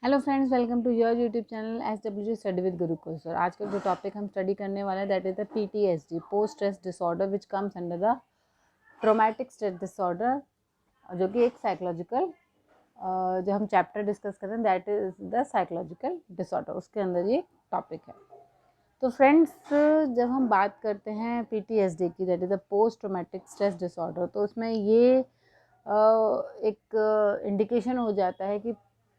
Hello friends, welcome to your YouTube channel SWG study with Gurukul sir. आज का जो topic हम स्टडी करने वाले हैं that is the PTSD, post stress disorder, which comes under the traumatic stress disorder, जो कि एक साइकोलॉजिकल जो हम चैप्टर डिस्कस कर रहे हैं that is the psychological disorder, उसके अंदर ये टॉपिक है। तो फ्रेंड्स, जब हम बात करते हैं PTSD की, that is the post traumatic stress disorder, तो उसमें ये एक इंडिकेशन हो जाता है कि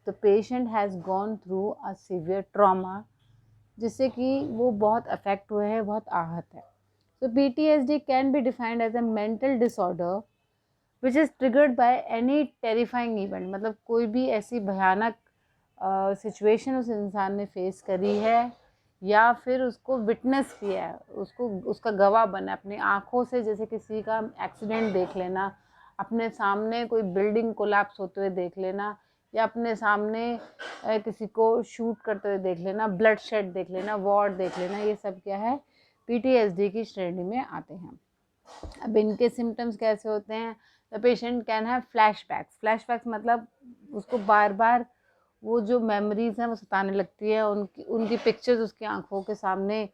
the patient has gone through a severe trauma, जिससे कि वो बहुत अफेक्ट हुए हैं, बहुत आहत है। So PTSD can be defined as a mental disorder which is triggered by any terrifying event। मतलब कोई भी ऐसी भयानक सिचुएशन उस इंसान ने फेस करी है या फिर उसको विटनेस किया है, उसको उसका गवाह बना अपनी आँखों से, जैसे किसी का एक्सीडेंट देख लेना, अपने सामने कोई बिल्डिंग कोलैप्स होते हुए देख लेना, या अपने सामने किसी को शूट करते हुए देख लेना, ब्लड शेड देख लेना, वॉर देख लेना, ये सब क्या है, PTSD की श्रेणी में आते हैं। अब इनके सिम्टम्स कैसे होते हैं? The patient can have flashbacks. Flashbacks मतलब उसको बार बार वो जो मेमोरीज हैं वो सताने लगती है, उनकी पिक्चर्स उसकी आंखों के सामने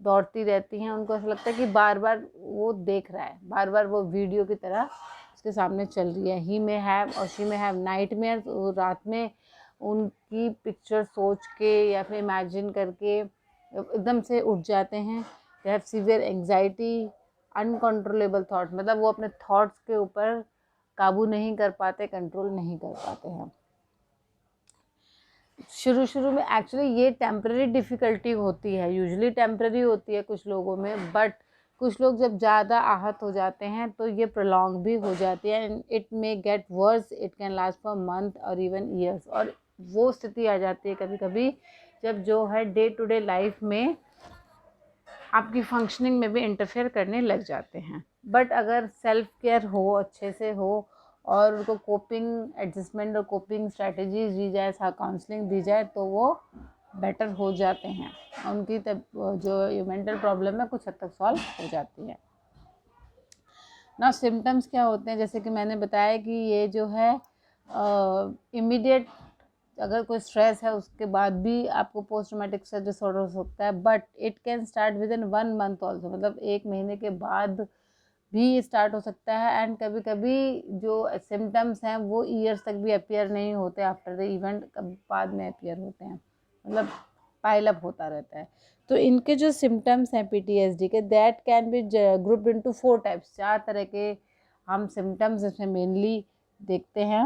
दौड़ती रहती हैं, उनको ऐसा लगता है कि बार बार वो देख रहा है, बार बार वो वीडियो की तरह उसके सामने चल रही है। ही में हैव और शी में हैव नाइटमेयर, रात में उनकी पिक्चर सोच के या फिर इमेजिन करके एकदम से उठ जाते हैं। They have severe anxiety, uncontrollable thought, मतलब वो अपने थॉट्स के ऊपर काबू नहीं कर पाते, कंट्रोल नहीं कर पाते हैं। शुरू में एक्चुअली ये टेम्पररी डिफ़िकल्टी होती है, यूजुअली टेम्पररी होती है कुछ लोगों में, बट कुछ लोग जब ज़्यादा आहत हो जाते हैं तो ये प्रोलॉन्ग भी हो जाती है and it may get worse, it can last for month और इवन ईयर्स। और वो स्थिति आ जाती है कभी कभी जब जो है डे टू डे लाइफ में आपकी फंक्शनिंग में भी इंटरफेयर करने लग जाते हैं। बट अगर सेल्फ केयर हो, अच्छे से हो, और उनको कोपिंग एडजस्टमेंट और कोपिंग स्ट्रैटेजीज दी जाए, काउंसलिंग दी जाए, तो वो बेटर हो जाते हैं, उनकी जो मेंटल प्रॉब्लम है कुछ हद तक सॉल्व हो जाती है ना। सिम्टम्स क्या होते हैं, जैसे कि मैंने बताया कि ये जो है इमीडिएट अगर कोई स्ट्रेस है उसके बाद भी आपको पोस्ट ट्रॉमेटिक स्ट्रेस डिसऑर्डर हो सकता है, but it can start with in 1 month also, मतलब 1 महीने के बाद भी स्टार्ट हो सकता है। एंड कभी कभी जो सिम्टम्स हैं वो ईयर्स तक भी अपियर नहीं होते, आफ्टर द इवेंट बाद में अपियर होते हैं, मतलब पाइल अप होता रहता है। तो इनके जो सिम्टम्स हैं PTSD के, that can be grouped into 4 types. 4 तरह के हम सिम्टम्स इसमें मेनली देखते हैं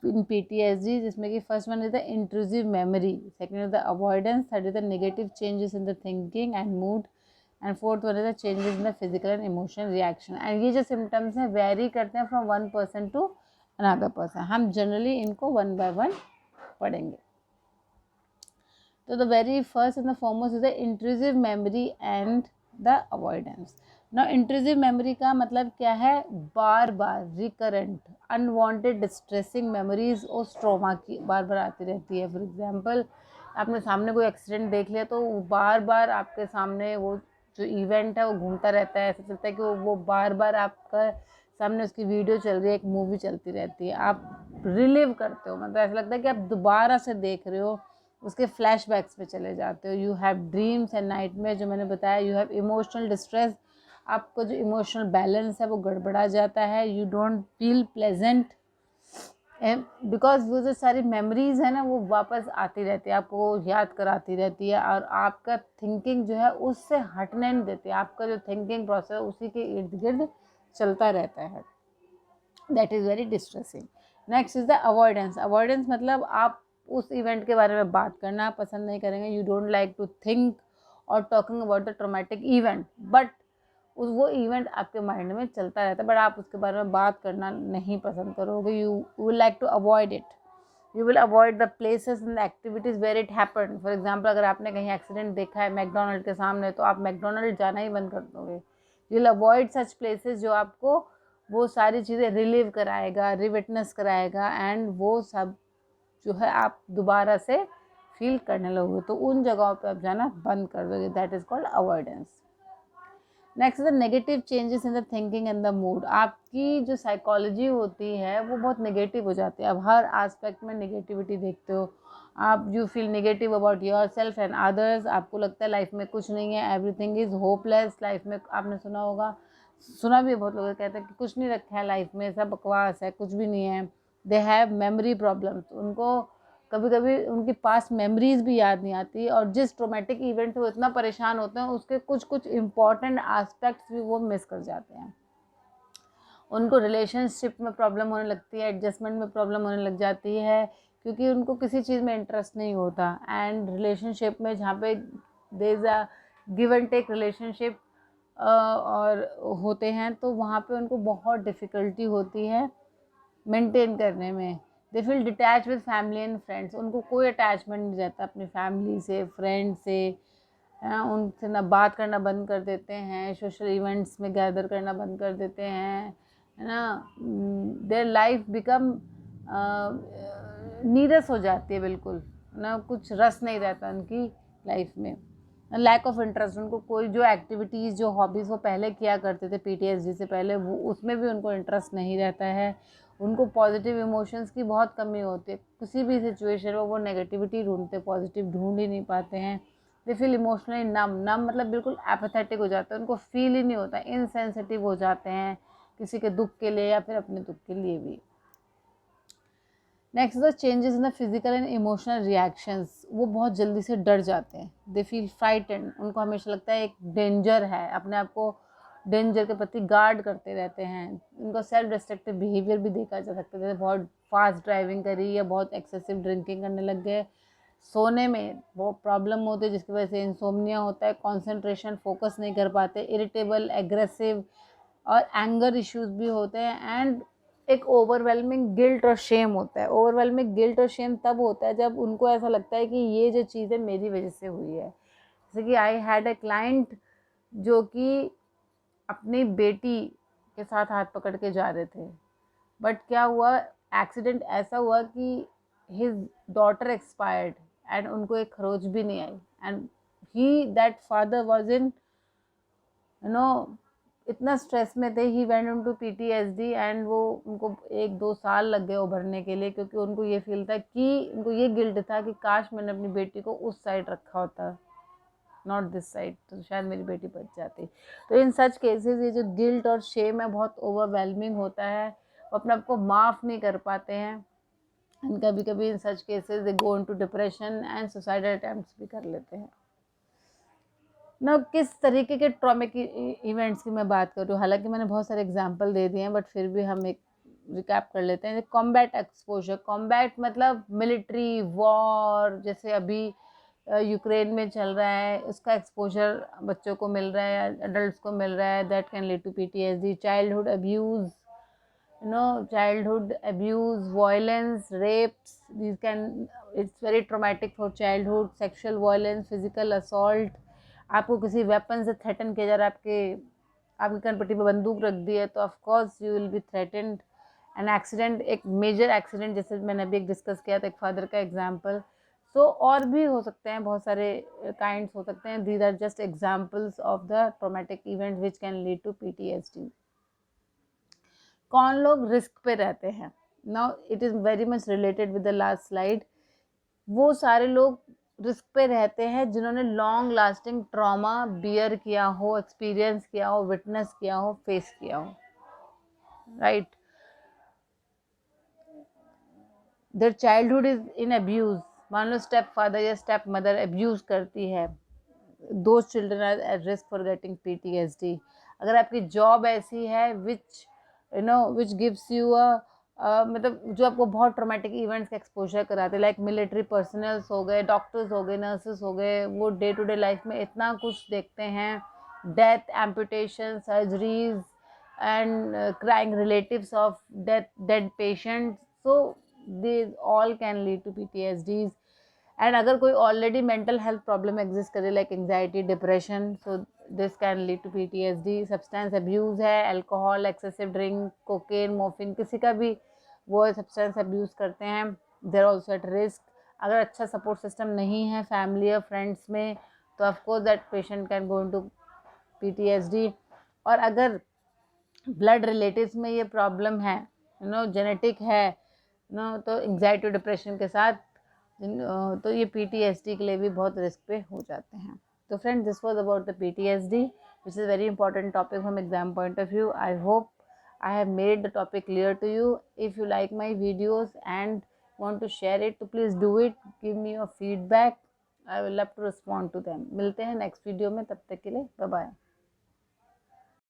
इन PTSD, जिसमें कि first one is the intrusive memory, second is the avoidance, third is the negative changes in the thinking and mood, and fourth one is the changes in the physical and emotional reaction. And ये जो symptoms हैं vary करते हैं from one person to another person. हम generally इनको 1 by 1 पढ़ेंगे। तो the very first and the foremost is the intrusive memory and the avoidance. ना इंट्रूसिव मेमोरी का मतलब क्या है? बार बार रिकरेंट अनवांटेड डिस्ट्रेसिंग मेमोरीज और ट्रॉमा की बार बार आती रहती है। फॉर एग्जांपल, आपने सामने कोई एक्सीडेंट देख लिया तो बार बार आपके सामने वो जो इवेंट है वो घूमता रहता है, ऐसा चलता है कि वो बार बार आपका सामने उसकी वीडियो चल रही है, एक मूवी चलती रहती है, आप रिलीव करते हो, मतलब ऐसा लगता है कि आप दोबारा से देख रहे हो, उसके फ्लैशबैक्स पे चले जाते हो। You have dreams and nightmare, जो मैंने बताया। यू हैव इमोशनल डिस्ट्रेस, आपका जो इमोशनल बैलेंस है वो गड़बड़ा जाता है। You don't feel pleasant because वो जो सारी मेमोरीज है ना वो वापस आती रहती है, आपको याद कराती रहती है, और आपका थिंकिंग जो है उससे हटने नहीं देती, आपका जो थिंकिंग प्रोसेस है उसी के इर्द गिर्द चलता रहता है। That is very distressing. Next is the avoidance. Avoidance मतलब आप उस इवेंट के बारे में बात करना पसंद नहीं करेंगे। You don't like to think और talking about the traumatic event, but वो इवेंट आपके माइंड में चलता रहता है, बट आप उसके बारे में बात करना नहीं पसंद करोगे। You will like to avoid it. You will avoid the places and the activities where it happen. For example, अगर आपने कहीं एक्सीडेंट देखा है मैकडोनल्ड के सामने, तो आप मैकडोनल्ड जाना ही बंद कर दोगे। You will avoid such places जो आपको वो सारी चीज़ें रिलीव कराएगा, रिविटनेस कराएगा, एंड वो सब जो है आप दोबारा से फील करने लगोगे, तो उन जगहों पे आप जाना बंद कर दोगे। That is called avoidance. Next the negative changes in the thinking and the mood. आपकी जो साइकोलॉजी होती है वो बहुत नेगेटिव हो जाती है, आप हर एस्पेक्ट में नेगेटिविटी देखते हो, आप you feel negative about your self and others, आपको लगता है लाइफ में कुछ नहीं है, एवरीथिंग इज़ होपलेस लाइफ में। आपने सुना होगा, सुना भी है, बहुत लोग कहते हैं कि कुछ नहीं रखा है लाइफ में, सब बकवास है, कुछ भी नहीं है। दे हैव मेमोरी प्रॉब्लम्स, उनको कभी कभी उनकी पास्ट मेमोरीज भी याद नहीं आती, और जिस ट्रोमेटिक इवेंट से वो इतना परेशान होते हैं उसके कुछ कुछ इम्पॉर्टेंट एस्पेक्ट्स भी वो मिस कर जाते हैं। उनको रिलेशनशिप में प्रॉब्लम होने लगती है, एडजस्टमेंट में प्रॉब्लम होने लग जाती है, क्योंकि उनको किसी चीज़ में इंटरेस्ट नहीं होता। एंड रिलेशनशिप में जहाँ पे there is a give and take relationship और होते हैं, तो वहाँ पे उनको बहुत डिफ़िकल्टी होती है मेंटेन करने में। They feel detach with family and friends, उनको कोई अटैचमेंट नहीं रहता अपनी फैमिली से, फ्रेंड से, है ना, उनसे ना बात करना बंद कर देते हैं, सोशल इवेंट्स में गैदर करना बंद कर देते हैं, है ना। देयर लाइफ बिकम नीरस हो जाती है बिल्कुल, है ना, कुछ रस नहीं रहता उनकी लाइफ में। लैक ऑफ इंटरेस्ट, उनको कोई जो एक्टिविटीज़, जो हॉबीज़ वो पहले किया करते थे पीटीएसडी से पहले, वो उसमें भी उनको इंटरेस्ट नहीं रहता है। उनको पॉजिटिव इमोशंस की बहुत कमी होती है, किसी भी सिचुएशन में वो नेगेटिविटी ढूंढते, पॉजिटिव ढूंढ ही नहीं पाते हैं। दे फील इमोशनली नम, नम मतलब बिल्कुल एपैथेटिक हो जाते हैं, उनको फील ही नहीं होता, इनसेंसिटिव हो जाते हैं किसी के दुख के लिए या फिर अपने दुख के लिए भी। Next the changes in the physical and emotional reactions, वो बहुत जल्दी से डर जाते हैं। दे फील फ्राइटेंड, उनको हमेशा लगता है एक डेंजर है, अपने आप को डेंजर के प्रति गार्ड करते रहते हैं। उनका सेल्फ डिस्ट्रक्टिव बिहेवियर भी देखा जा सकता है, जैसे बहुत फास्ट ड्राइविंग करी या बहुत एक्सेसिव ड्रिंकिंग करने लग गए, सोने में बहुत प्रॉब्लम होती है जिसकी वजह से इंसोम्निया होता है, कॉन्सेंट्रेशन, फोकस नहीं कर पाते, इरिटेबल, एग्रेसिव और एंगर इश्यूज भी होते हैं। एंड एक ओवरवेलमिंग गिल्ट और शेम होता है। ओवरवेलमिंग गिल्ट और शेम तब होता है जब उनको ऐसा लगता है कि ये जो चीज़ है मेरी वजह से हुई है। जैसे कि आई हैड ए क्लाइंट जो कि अपनी बेटी के साथ हाथ पकड़ के जा रहे थे, बट क्या हुआ, एक्सीडेंट ऐसा हुआ कि हिज डॉटर एक्सपायर्ड एंड उनको एक खरोच भी नहीं आई, and he that father was in you know इतना स्ट्रेस में थे, he went into PTSD, and वो उनको 1-2 साल लग गए उभरने के लिए, क्योंकि उनको ये फील था कि उनको ये गिल्ट था कि काश मैंने अपनी बेटी को उस साइड रखा होता, नॉट दिस साइड, तो शायद मेरी बेटी बच जाती। तो इन सच केसेस ये जो गिल्ट और शेम है बहुत ओवरवेलमिंग होता है, वो अपने आप को माफ़ नहीं कर पाते हैं, एंड कभी कभी in such cases they go into depression and suicidal attempts भी कर लेते हैं ना। किस तरीके के ट्रॉमिक इवेंट्स की मैं बात कर रही हूँ, हालांकि मैंने बहुत सारे एग्जांपल दे दिए हैं, बट फिर भी हम एक रिकैप कर लेते हैं। कॉम्बैट एक्सपोजर, कॉम्बैट मतलब मिलिट्री वॉर, जैसे अभी यूक्रेन में चल रहा है, उसका एक्सपोजर बच्चों को मिल रहा है, एडल्ट्स को मिल रहा है, that can lead to PTSD. Childhood abuse, childhood abuse, violence, rapes, these can, it's very traumatic for childhood, sexual violence, physical assault, आपको किसी वेपन से थ्रेटन किया जा रहा है, आपकी कनपट्टी पे बंदूक रख दी है, तो of course you will be threatened. An accident, एक मेजर एक्सीडेंट, जैसे मैंने अभी एक डिस्कस किया था एक फादर का एग्जांपल। सो और भी हो सकते हैं, बहुत सारे काइंड्स हो सकते हैं। These are just examples of the traumatic event which can lead to PTSD. कौन लोग रिस्क पे रहते हैं, now it is very much related with the last slide. वो सारे लोग रिस्क पे रहते हैं जिन्होंने लॉन्ग लास्टिंग ट्रॉमा बियर किया हो, एक्सपीरियंस किया हो, विटनेस किया हो, फेस किया हो, right. Their childhood is in abuse, मान लो स्टेप फादर या स्टेप मदर अब्यूज करती है, those children are at risk for getting PTSD. अगर आपकी जॉब ऐसी है विच विच गिव्स यू मतलब जो आपको बहुत ट्रॉमेटिक इवेंट्स का एक्सपोजर कराते हैं, लाइक मिलिट्री पर्सनल्स हो गए, डॉक्टर्स हो गए, नर्सेस हो गए, वो डे टू डे लाइफ में इतना कुछ देखते हैं, death, amputation, surgeries and crying relatives of dead patients, so these all can lead to PTSDs. And अगर कोई already mental health problem exist करे, like anxiety, depression, so this can lead to PTSD. Substance abuse है, alcohol, excessive drink, cocaine, morphine, किसी का भी वो substance abuse करते हैं, देर ऑल्सो एट रिस्क। अगर अच्छा सपोर्ट सिस्टम नहीं है फैमिली और फ्रेंड्स में, तो of course that patient can go into PTSD. और अगर ब्लड रिलेटिव्स में ये प्रॉब्लम है, जेनेटिक है, तो एंजाइटी डिप्रेशन के साथ तो ये PTSD के लिए भी बहुत रिस्क पे हो जाते हैं। तो friend, this was about the PTSD, which is a very important topic from exam point of view. I hope I have made the topic clear to you. If you like my videos and want to share it, तो please do it. Give me your feedback. I will love to respond to them. मिलते हैं next video में, तब तक के लिए bye bye.